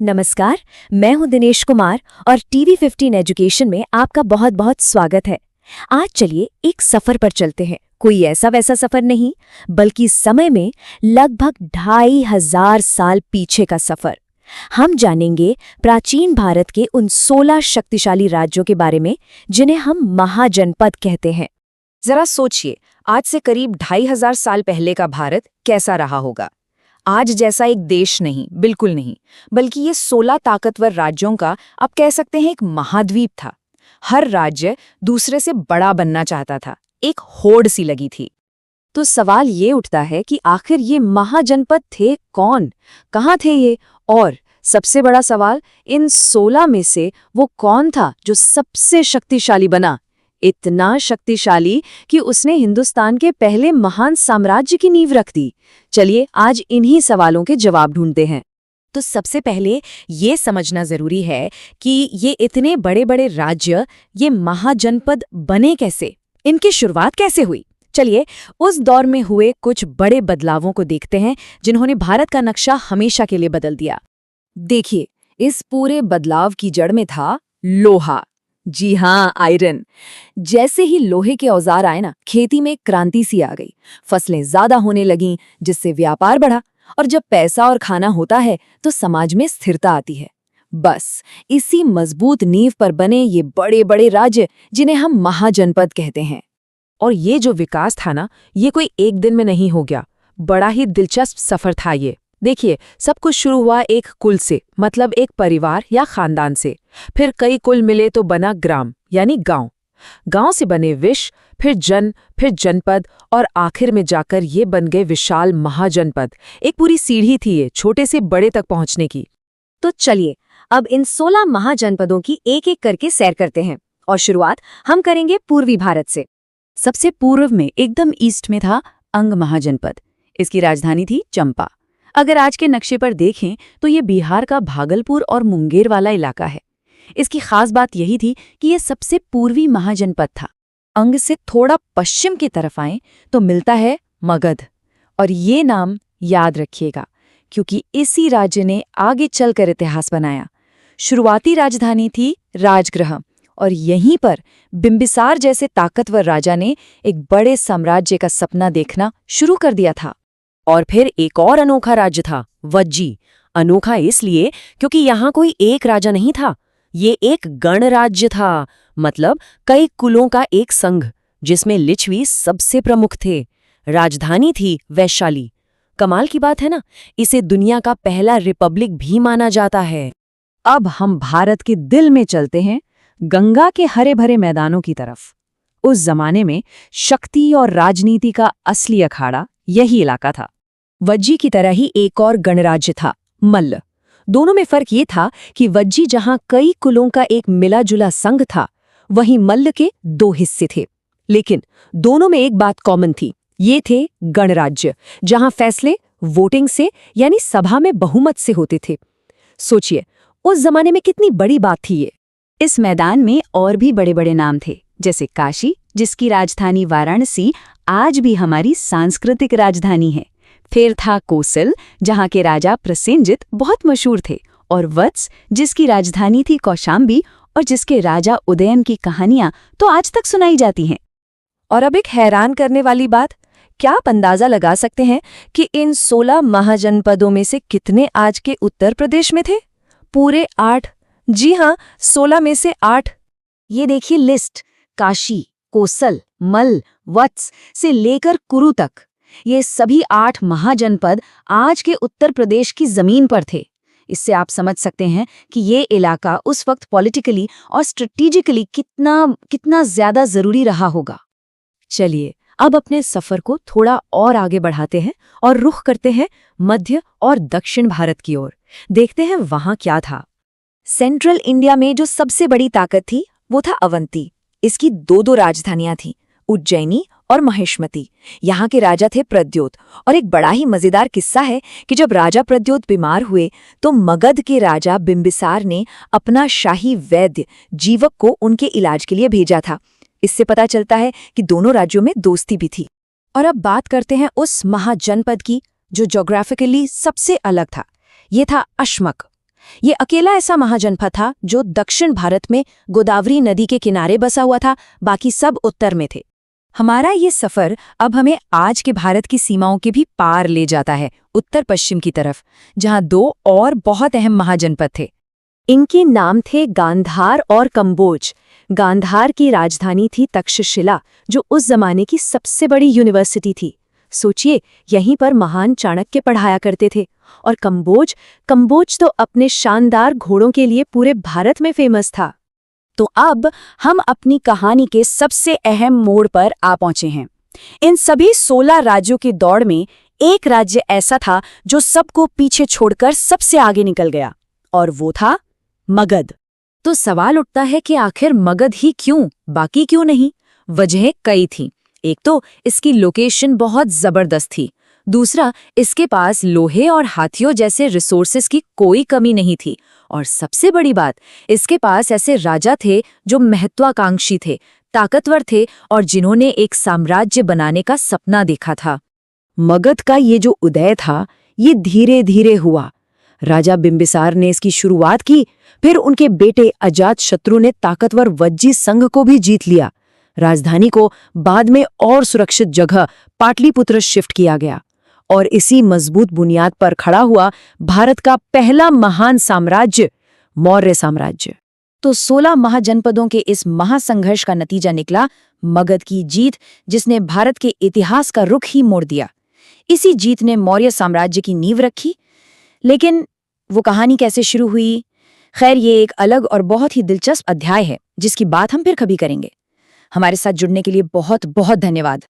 नमस्कार। मैं हूं दिनेश कुमार और टीवी 15 एजुकेशन में आपका बहुत बहुत स्वागत है। आज चलिए एक सफर पर चलते हैं। कोई ऐसा वैसा सफर नहीं, बल्कि समय में लगभग 2500 साल पीछे का सफर। हम जानेंगे प्राचीन भारत के उन 16 शक्तिशाली राज्यों के बारे में जिन्हें हम महाजनपद कहते हैं। जरा सोचिए, आज से करीब 2500 साल पहले का भारत कैसा रहा होगा। आज जैसा एक देश नहीं, बिल्कुल नहीं, बल्कि ये 16 ताकतवर राज्यों का आप कह सकते हैं एक महाद्वीप था। हर राज्य दूसरे से बड़ा बनना चाहता था, एक होड़ सी लगी थी। तो सवाल ये उठता है कि आखिर ये महाजनपद थे कौन, कहाँ थे ये, और सबसे बड़ा सवाल, इन 16 में से वो कौन था जो सबसे शक्तिशाली बना, इतना शक्तिशाली कि उसने हिंदुस्तान के पहले महान साम्राज्य की नींव रख दी। चलिए आज इन्हीं सवालों के जवाब ढूंढते हैं। तो सबसे पहले ये समझना जरूरी है कि ये इतने बड़े बड़े राज्य, ये महाजनपद बने कैसे, इनकी शुरुआत कैसे हुई। चलिए उस दौर में हुए कुछ बड़े बदलावों को देखते हैं जिन्होंने भारत का नक्शा हमेशा के लिए बदल दिया। देखिए, इस पूरे बदलाव की जड़ में था लोहा। जी हाँ, आयरन। जैसे ही लोहे के औजार आए ना, खेती में क्रांति सी आ गई। फसलें ज्यादा होने लगीं, जिससे व्यापार बढ़ा, और जब पैसा और खाना होता है तो समाज में स्थिरता आती है। बस इसी मजबूत नींव पर बने ये बड़े बड़े राज्य जिन्हें हम महाजनपद कहते हैं। और ये जो विकास था ना, ये कोई एक दिन में नहीं हो गया। बड़ा ही दिलचस्प सफर था ये। देखिए, सब कुछ शुरू हुआ एक कुल से, मतलब एक परिवार या खानदान से। फिर कई कुल मिले तो बना ग्राम, यानी गांव। गांव से बने विश्व, फिर जनपद, और आखिर में जाकर ये बन गए विशाल महाजनपद। एक पूरी सीढ़ी थी ये, छोटे से बड़े तक पहुंचने की। तो चलिए अब इन 16 महाजनपदों की एक एक करके सैर करते हैं, और शुरुआत हम करेंगे पूर्वी भारत से। सबसे पूर्व में, एकदम ईस्ट में था अंग महाजनपद। इसकी राजधानी थी चंपा। अगर आज के नक्शे पर देखें तो ये बिहार का भागलपुर और मुंगेर वाला इलाका है। इसकी खास बात यही थी कि ये सबसे पूर्वी महाजनपद था। अंग से थोड़ा पश्चिम की तरफ आएं तो मिलता है मगध, और ये नाम याद रखिएगा क्योंकि इसी राज्य ने आगे चलकर इतिहास बनाया। शुरुआती राजधानी थी राजगृह, और यहीं पर बिंबिसार जैसे ताकतवर राजा ने एक बड़े साम्राज्य का सपना देखना शुरू कर दिया था। और फिर एक और अनोखा राज्य था, वज्जी। अनोखा इसलिए क्योंकि यहाँ कोई एक राजा नहीं था, ये एक गणराज्य था, मतलब कई कुलों का एक संघ, जिसमें लिच्छवी सबसे प्रमुख थे। राजधानी थी वैशाली। कमाल की बात है ना, इसे दुनिया का पहला रिपब्लिक भी माना जाता है। अब हम भारत के दिल में चलते हैं, गंगा के हरे भरे मैदानों की तरफ। उस जमाने में शक्ति और राजनीति का असली अखाड़ा यही इलाका था। वज्जी की तरह ही एक और गणराज्य था, मल्ल। दोनों में फर्क ये था कि वज्जी जहां कई कुलों का एक मिला जुला संघ था, वहीं मल्ल के 2 हिस्से थे। लेकिन दोनों में एक बात कॉमन थी, ये थे गणराज्य, जहां फैसले वोटिंग से, यानी सभा में बहुमत से होते थे। सोचिए उस जमाने में कितनी बड़ी बात थी ये। इस मैदान में और भी बड़े बड़े नाम थे, जैसे काशी, जिसकी राजधानी वाराणसी आज भी हमारी सांस्कृतिक राजधानी है। फिर था कोसल, जहां के राजा प्रसेनजित बहुत मशहूर थे, और वत्स, जिसकी राजधानी थी कौशाम्बी, और जिसके राजा उदयन की कहानियां तो आज तक सुनाई जाती हैं। और अब एक हैरान करने वाली बात, क्या आप अंदाजा लगा सकते हैं कि इन 16 महाजनपदों में से कितने आज के उत्तर प्रदेश में थे? पूरे 8। जी हाँ, 16 में से 8। ये देखिए लिस्ट, काशी, कोसल, मल्ल, वत्स से लेकर कुरु तक, ये सभी 8 महाजनपद आज के उत्तर प्रदेश की जमीन पर थे। इससे आप समझ सकते हैं कि ये इलाका उस वक्त पॉलिटिकली और स्ट्रेटेजिकली कितना ज्यादा जरूरी रहा होगा। चलिए अब अपने सफर को थोड़ा और आगे बढ़ाते हैं और रुख करते हैं मध्य और दक्षिण भारत की ओर। देखते हैं वहां क्या था। सेंट्रल इंडिया में जो सबसे बड़ी ताकत थी वो था अवंती। इसकी 2 राजधानियां थीं, उज्जैनी और महेशमती। यहाँ के राजा थे प्रद्योत, और एक बड़ा ही मजेदार किस्सा है कि जब राजा प्रद्योत बीमार हुए तो मगध के राजा बिंबिसार ने अपना शाही वैद्य जीवक को उनके इलाज के लिए भेजा था। इससे पता चलता है कि दोनों राज्यों में दोस्ती भी थी। और अब बात करते हैं उस महाजनपद की जो ज्योग्राफिकली सबसे अलग था। ये था अश्मक। ये अकेला ऐसा महाजनपद था जो दक्षिण भारत में गोदावरी नदी के किनारे बसा हुआ था, बाकी सब उत्तर में थे। हमारा ये सफर अब हमें आज के भारत की सीमाओं के भी पार ले जाता है, उत्तर पश्चिम की तरफ, जहां 2 और बहुत अहम महाजनपद थे। इनके नाम थे गांधार और कंबोज। गांधार की राजधानी थी तक्षशिला, जो उस जमाने की सबसे बड़ी यूनिवर्सिटी थी। सोचिए, यहीं पर महान चाणक्य पढ़ाया करते थे। और कंबोज तो अपने शानदार घोड़ों के लिए पूरे भारत में फेमस था। तो अब हम अपनी कहानी के सबसे अहम मोड़ पर आ पहुंचे हैं। इन सभी 16 राज्यों की दौड़ में एक राज्य ऐसा था जो सबको पीछे छोड़कर सबसे आगे निकल गया, और वो था मगध। तो सवाल उठता है कि आखिर मगध ही क्यों, बाकी क्यों नहीं? वजहें कई थीं। एक तो इसकी लोकेशन बहुत जबरदस्त थी। दूसरा, इसके पास लोहे और हाथियों जैसे रिसोर्सेज की कोई कमी नहीं थी। और सबसे बड़ी बात, इसके पास ऐसे राजा थे जो महत्वाकांक्षी थे, ताकतवर थे और जिन्होंने एक साम्राज्य बनाने का सपना देखा था। मगध का ये जो उदय था, ये धीरे धीरे हुआ। राजा बिंबिसार ने इसकी शुरुआत की, फिर उनके बेटे अजातशत्रु ने ताकतवर वज्जी संघ को भी जीत लिया। राजधानी को बाद में और सुरक्षित जगह पाटलिपुत्र शिफ्ट किया गया, और इसी मजबूत बुनियाद पर खड़ा हुआ भारत का पहला महान साम्राज्य, मौर्य साम्राज्य। तो 16 महाजनपदों के इस महासंघर्ष का नतीजा निकला मगध की जीत, जिसने भारत के इतिहास का रुख ही मोड़ दिया। इसी जीत ने मौर्य साम्राज्य की नींव रखी। लेकिन वो कहानी कैसे शुरू हुई? खैर, ये एक अलग और बहुत ही दिलचस्प अध्याय है, जिसकी बात हम फिर कभी करेंगे। हमारे साथ जुड़ने के लिए बहुत बहुत धन्यवाद।